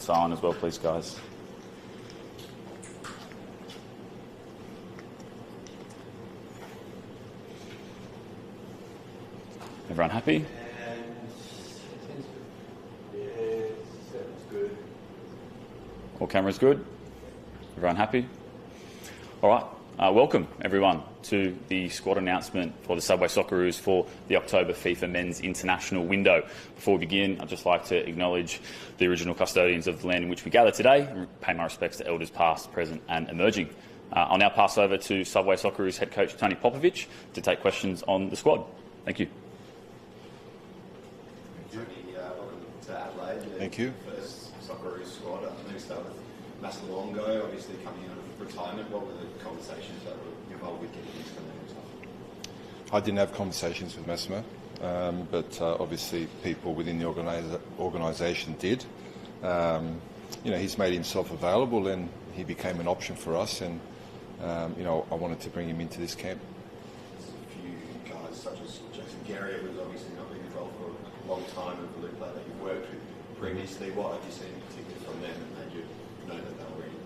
silent as well, please, guys. Everyone happy? All cameras good? Everyone happy? All right. Welcome, everyone, to the squad announcement for the Subway Socceroos for the October FIFA Men's International window. Before we begin, I'd just like to acknowledge the original custodians of the land in which we gather today and pay my respects to elders past, present and emerging. I'll now pass over to Subway Socceroos head coach Tony Popovic to take questions on the squad. Thank you. Welcome to Adelaide. Thank you. First Socceroos squad. Let me start with Massalongo, obviously coming out of retirement. What were the conversations that were involved with getting into the stuff? I didn't have conversations with Massimo, but obviously people within the organisation did. He's made himself available and he became an option for us, and I wanted to bring him into this camp. There's a few guys such as Jason Gary, who's obviously not been involved for a long time, and blue player that you've worked with previously. What have you seen particularly from them that made you know that they were ready?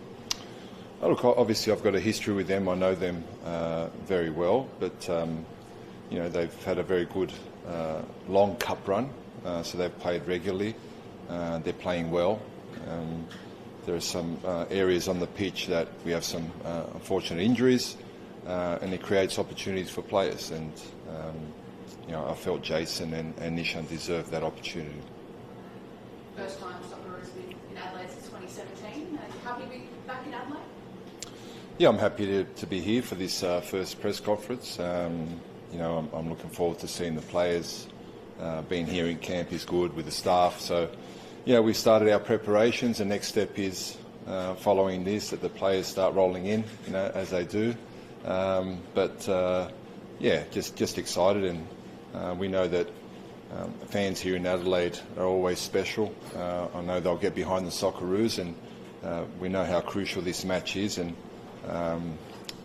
Oh, look, obviously I've got a history with them. I know them very well, but they've had a very good long cup run, so they've played regularly. They're playing well. There are some areas on the pitch that we have some unfortunate injuries, and it creates opportunities for players. And I felt Jason and Nishan deserved that opportunity. First time Socceroos in Adelaide since 2017. Are you happy to be back in Adelaide? Yeah, I'm happy to be here for this first press conference. I'm looking forward to seeing the players. Being here in camp is good with the staff. So, we started our preparations. The next step is following this, that the players start rolling in, as they do. Just excited, and we know that fans here in Adelaide are always special. I know they'll get behind the Socceroos, and we know how crucial this match is, and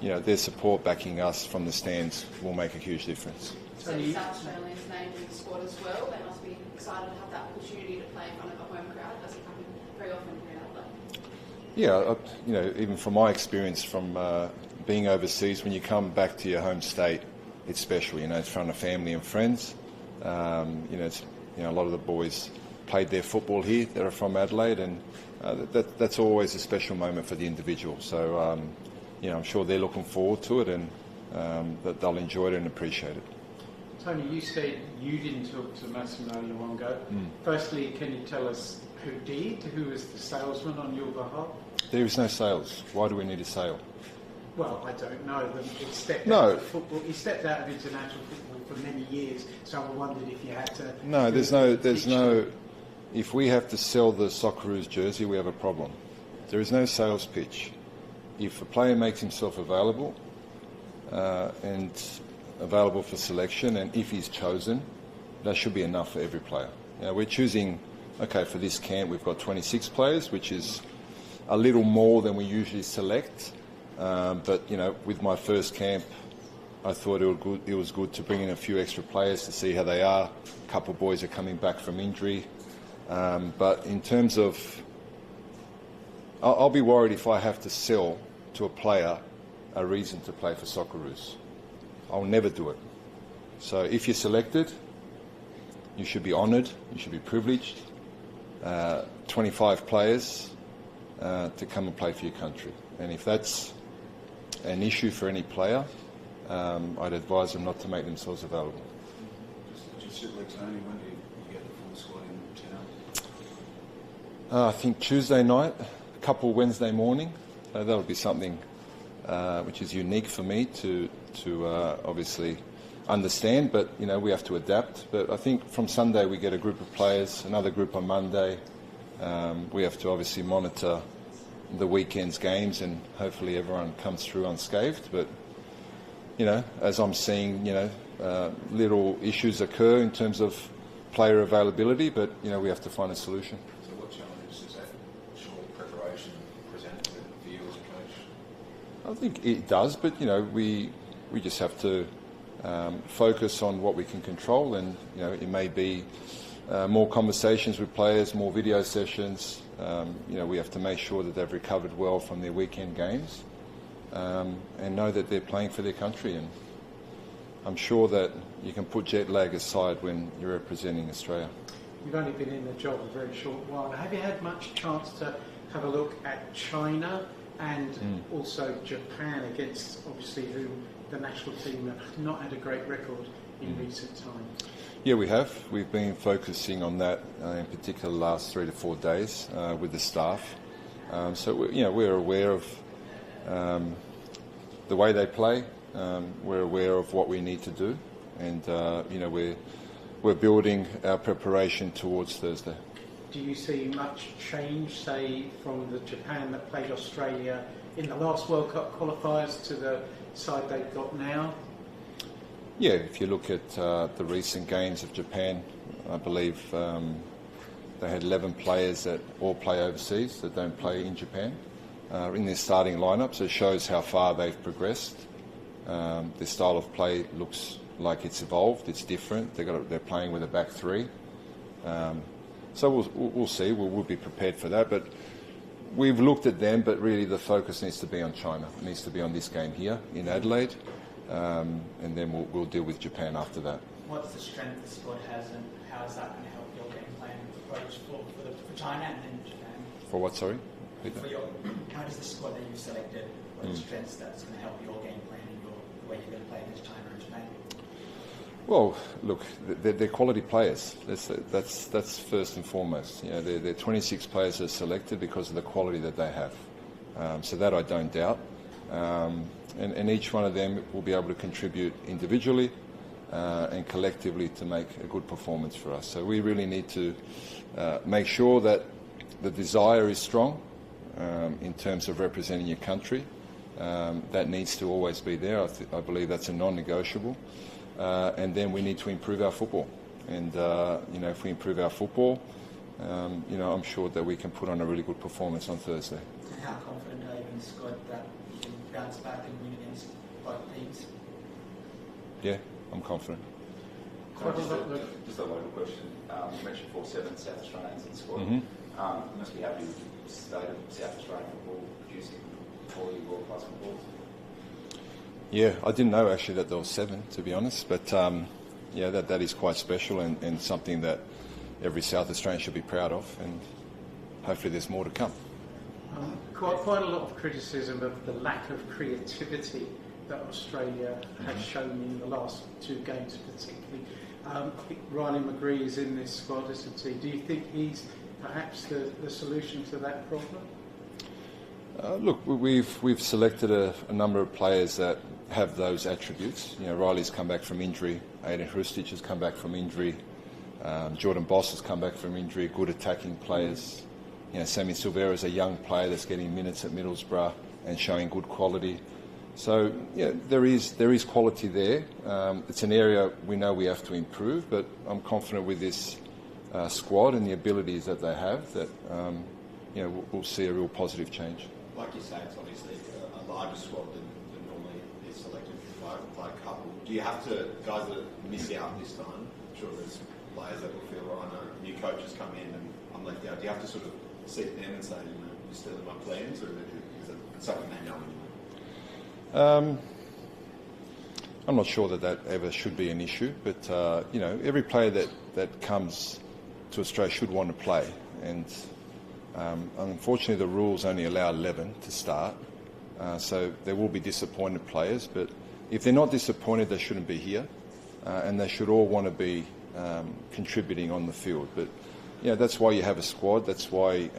their support backing us from the stands will make a huge difference. So the South Australians named in the squad as well. They must be excited to have that opportunity to play in front of a home crowd. Doesn't happen very often here in Adelaide. Yeah, even from my experience from being overseas, when you come back to your home state, it's special. It's in front of family and friends. A lot of the boys played their football here that are from Adelaide, and that's always a special moment for the individual. So, I'm sure they're looking forward to it, and that they'll enjoy it and appreciate it. Tony, you said you didn't talk to Massimo Luongo. Firstly, can you tell us who did? Who was the salesman on your behalf? There is no sales. Why do we need a sale? Well, I don't know. He stepped No. out of football. He stepped out of international football for many years. So I wondered if you had to. No, there's no. If we have to sell the Socceroos jersey, we have a problem. There is no sales pitch. If a player makes himself available and available for selection, and if he's chosen, that should be enough for every player. We're choosing, for this camp we've got 26 players, which is a little more than we usually select. But with my first camp, I thought it was good to bring in a few extra players to see how they are. A couple of boys are coming back from injury. But in terms of, I'll be worried if I have to sell to a player a reason to play for Socceroos. I'll never do it. So if you're selected, you should be honoured, you should be privileged. 25 players to come and play for your country. And if that's an issue for any player, I'd advise them not to make themselves available. Just simply, Tony, when do you get the full squad in town? I think Tuesday night, a couple Wednesday morning. That'll be something which is unique for me to obviously understand, but we have to adapt. But I think from Sunday we get a group of players, another group on Monday. We have to obviously monitor the weekend's games, and hopefully everyone comes through unscathed. But as I'm seeing, little issues occur in terms of player availability, but we have to find a solution. So what challenges does that short preparation present for you as a coach? I think it does, but we just have to focus on what we can control, and it may be more conversations with players, more video sessions. We have to make sure that they've recovered well from their weekend games and know that they're playing for their country. And I'm sure that you can put jet lag aside when you're representing Australia. You've only been in the job a very short while. Have you had much chance to have a look at China and also Japan against, obviously, who the national team have not had a great record in recent times? Yeah, we have. We've been focusing on that in particular the last 3 to 4 days with the staff. So we're aware of the way they play. We're aware of what we need to do, and we're building our preparation towards Thursday. Do you see much change, say, from the Japan that played Australia in the last World Cup qualifiers to the side they've got now? Yeah, if you look at the recent games of Japan, I believe they had 11 players that all play overseas that don't play in Japan in their starting lineup. So it shows how far they've progressed. Their style of play looks like it's evolved. It's different. They're playing with a back three. So we'll see. We'll be prepared for that. But we've looked at them, but really the focus needs to be on China. It needs to be on this game here in Adelaide. And then we'll deal with Japan after that. What's the strength the squad has, and how is that going to help your game plan approach for China and then Japan? For what, sorry? How does the squad that you've selected, what are the strengths that's going to help your game plan and the way you're going to play against China and Japan? Well, look, they're quality players. That's first and foremost. They're 26 players that are selected because of the quality that they have. So that I don't doubt. And each one of them will be able to contribute individually and collectively to make a good performance for us. So we really need to make sure that the desire is strong in terms of representing your country. That needs to always be there. I believe that's a non-negotiable. And then we need to improve our football. And, if we improve our football, I'm sure that we can put on a really good performance on Thursday. How confident are you in the squad that you can bounce back and win against both teams? Yeah, I'm confident. Just a local question. You mentioned 4-7 South Australians in the squad. Mm-hmm. You must be happy with the state of South Australian football producing quality world-class football. Yeah, I didn't know actually that there was 7, to be honest. But that is quite special and something that every South Australian should be proud of. And hopefully there's more to come. Quite a lot of criticism of the lack of creativity that Australia has shown in the last 2 games particularly. I think Riley McGree is in this squad, isn't he? Do you think he's perhaps the solution to that problem? Look, we've selected a number of players that have those attributes. Riley's come back from injury. Aiden Hrustic has come back from injury. Jordan Boss has come back from injury. Good attacking players. Sammy Silvera is a young player that's getting minutes at Middlesbrough and showing good quality. So, there is quality there. It's an area we know we have to improve, but I'm confident with this squad and the abilities that they have that, we'll see a real positive change. Like you say, it's obviously a larger squad than normally is selected by a couple. Do you have to, guys that miss out this time, I'm sure there's players that will feel, I know new coaches come in and I'm left out. Do you have to sort of seek them and say, you're still in my plans, or is it something they know anyway? I'm not sure that ever should be an issue, but every player that comes to Australia should want to play, and unfortunately the rules only allow 11 to start, so there will be disappointed players, but if they're not disappointed they shouldn't be here, and they should all want to be contributing on the field. But that's why you have a squad. That's why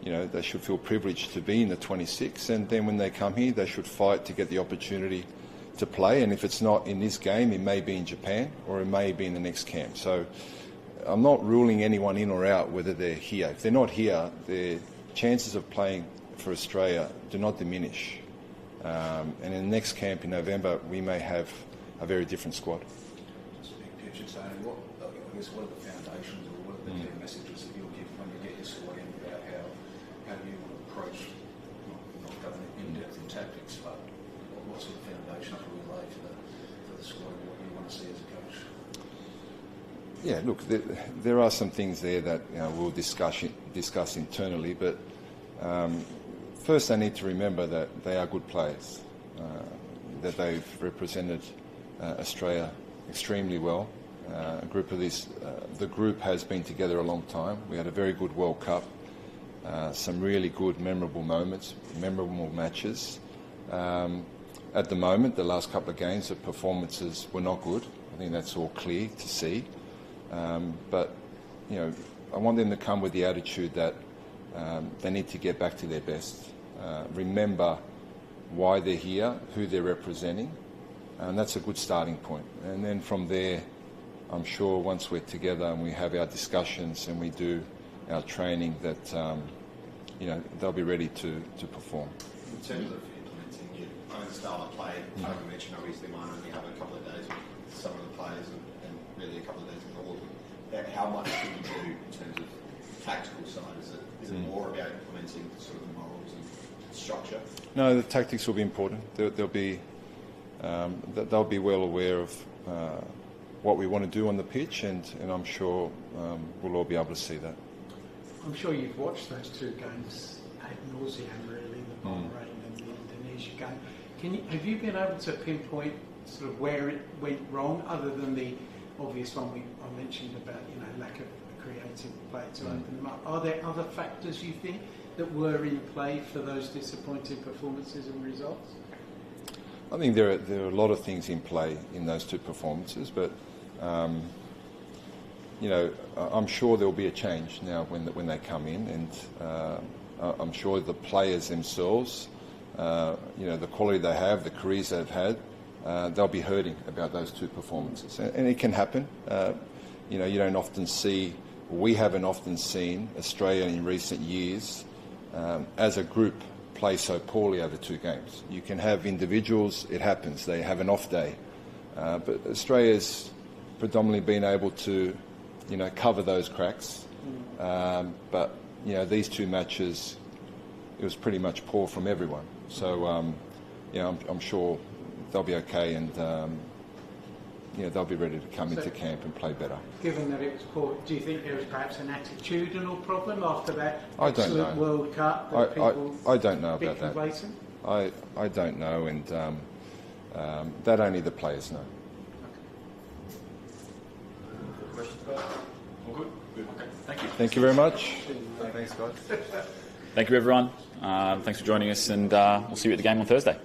they should feel privileged to be in the 26, and then when they come here they should fight to get the opportunity to play, and if it's not in this game it may be in Japan or it may be in the next camp. So I'm not ruling anyone in or out whether they're here. If they're not here, their chances of playing for Australia do not diminish, and in the next camp in November we may have a very different squad. Just big picture, Tony, what are the foundations or what are the key messages that you'll give when you get your squad in about how you want to approach, not going in depth in tactics, but what sort of foundations will you lay for the squad and what you want to see as a coach? Yeah, look, there are some things there that we'll discuss internally, but first they need to remember that they are good players, that they've represented Australia extremely well. The group has been together a long time. We had a very good World Cup, some really good, memorable moments, memorable matches. At the moment, the last couple of games, the performances were not good. I think that's all clear to see. But I want them to come with the attitude that they need to get back to their best. Remember why they're here, who they're representing, and that's a good starting point. And then from there, I'm sure once we're together and we have our discussions and we do our training, that they'll be ready to perform. In terms of implementing your own style of play, like I mentioned, obviously mine only have a couple of days with some of the players and really a couple of days with all of them. How much can you do in terms of tactical side? Is it more about implementing sort of the morals and structure? No, the tactics will be important. They'll be well aware of what we want to do on the pitch, and I'm sure we'll all be able to see that. I'm sure you've watched those two games ad nauseam, really, the Bahrain and the Indonesia game. Have you been able to pinpoint sort of where it went wrong, other than the obvious one I mentioned about lack of a creative play to open them up? Are there other factors you think that were in play for those disappointing performances and results? I think there are a lot of things in play in those two performances, but I'm sure there'll be a change now when they come in, and I'm sure the players themselves, the quality they have, the careers they've had, they'll be hurting about those two performances, and it can happen. You don't often see, we haven't often seen Australia in recent years as a group play so poorly over two games. You can have individuals, it happens, they have an off day, but Australia's predominantly been able to cover those cracks, but these two matches, it was pretty much poor from everyone. So I'm sure they'll be okay, and they'll be ready to come into camp and play better. Given that it was poor, do you think there was perhaps an attitudinal problem after that I don't know. World Cup? I don't know about that. Complacent? I don't know, and that only the players know. Questions about that? All good? Good. Okay. Thank you. Thank you very much. Thanks, guys. Thank you, everyone. Thanks for joining us, and we'll see you at the game on Thursday.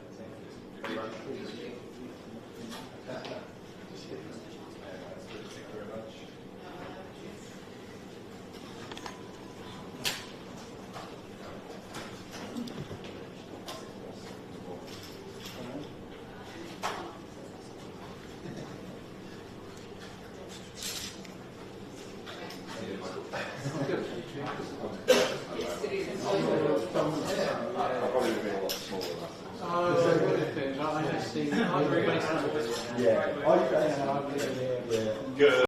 Good.